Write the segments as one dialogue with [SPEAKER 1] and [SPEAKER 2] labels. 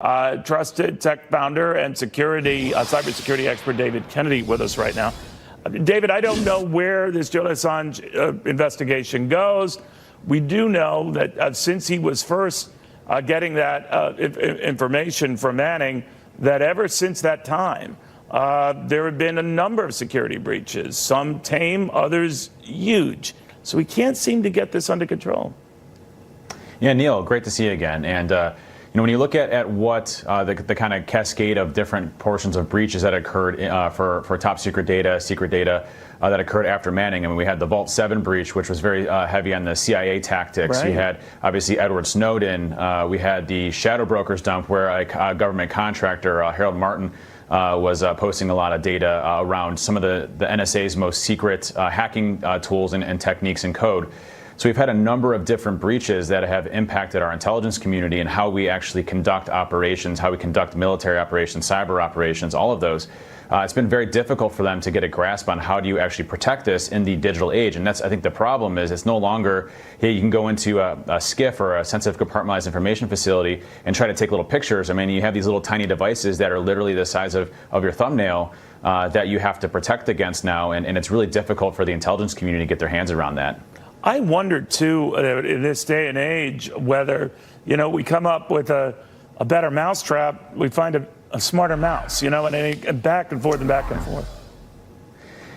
[SPEAKER 1] Trusted tech founder and cybersecurity expert David Kennedy with us right now. David, I don't know where this Julian Assange investigation goes. We do know that since he was first getting that information from Manning, that ever since that time, there have been a number of security breaches, some tame, others huge. So we can't seem to get this under control.
[SPEAKER 2] Yeah, Neil, great to see you again. And when you look at what the kind of cascade of different portions of breaches that occurred for top secret data that occurred after Manning. I mean, we had the Vault 7 breach, which was very heavy on the CIA tactics.
[SPEAKER 1] Right.
[SPEAKER 2] You had, obviously, Edward Snowden. We had the shadow brokers dump, where a government contractor, Harold Martin, was posting a lot of data around some of the NSA's most secret hacking tools and techniques and code. So we've had a number of different breaches that have impacted our intelligence community and how we actually conduct operations, how we conduct military operations, cyber operations, all of those. It's been very difficult for them to get a grasp on how do you actually protect this in the digital age. And that's, I think, the problem is it's no longer, hey, you can go into a SCIF or a sensitive compartmentalized information facility and try to take little pictures. I mean, you have these little tiny devices that are literally the size of your thumbnail that you have to protect against now. And it's really difficult for the intelligence community to get their hands around that.
[SPEAKER 1] I wonder, too, in this day and age, whether, we come up with a better mousetrap, we find a smarter mouse, and back and forth and back and forth.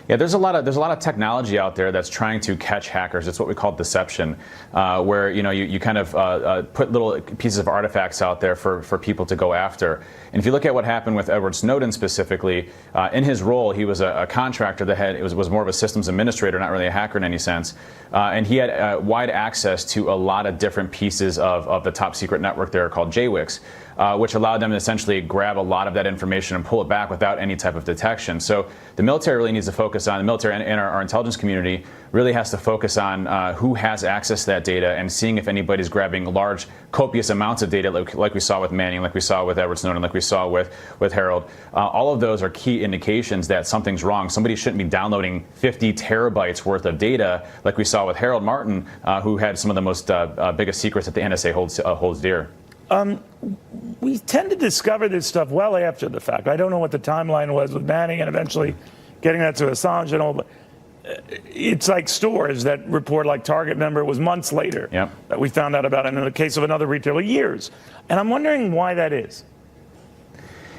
[SPEAKER 2] Yeah, there's a lot of technology out there that's trying to catch hackers. It's what we call deception, where you kind of put little pieces of artifacts out there for people to go after. And if you look at what happened with Edward Snowden specifically, in his role, he was a contractor that was more of a systems administrator, not really a hacker in any sense, and he had wide access to a lot of different pieces of the top secret network there called JWICs. Which allowed them to essentially grab a lot of that information and pull it back without any type of detection. So the military really needs to focus on, the military and our intelligence community really has to focus on who has access to that data and seeing if anybody's grabbing large, copious amounts of data like we saw with Manning, like we saw with Edward Snowden, like we saw with Harold. All of those are key indications that something's wrong. Somebody shouldn't be downloading 50 terabytes worth of data like we saw with Harold Martin, who had some of the most biggest secrets that the NSA holds dear.
[SPEAKER 1] We tend to discover this stuff well after the fact. I don't know what the timeline was with Manning and eventually getting that to Assange and all, but it's like stores that report, like Target, member, it was months later that we found out about it. And in the case of another retailer, years. And I'm wondering why that is.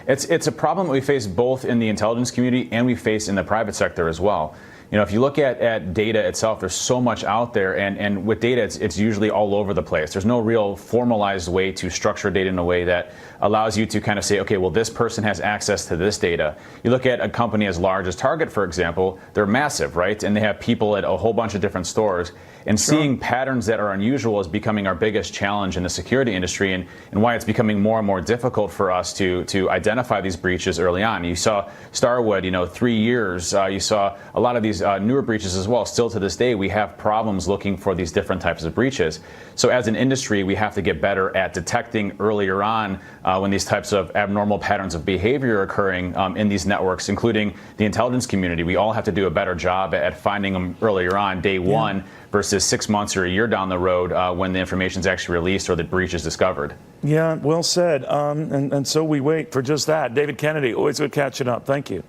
[SPEAKER 2] It's a problem that we face both in the intelligence community and we face in the private sector as well. If you look at data itself, there's so much out there, and with data, it's usually all over the place. There's no real formalized way to structure data in a way that allows you to kind of say, okay, well, this person has access to this data. You look at a company as large as Target, for example, they're massive, right? And they have people at a whole bunch of different stores. And seeing patterns that are unusual is becoming our biggest challenge in the security industry, and why it's becoming more and more difficult for us to identify these breaches early on. You saw Starwood, 3 years. You saw a lot of these newer breaches as well. Still to this day, we have problems looking for these different types of breaches. So as an industry, we have to get better at detecting earlier on when these types of abnormal patterns of behavior are occurring in these networks, including the intelligence community. We all have to do a better job at finding them earlier on, day one, versus 6 months or a year down the road when the information is actually released or the breach is discovered.
[SPEAKER 1] Yeah, well said. And so we wait for just that. David Kennedy, always good catching up. Thank you.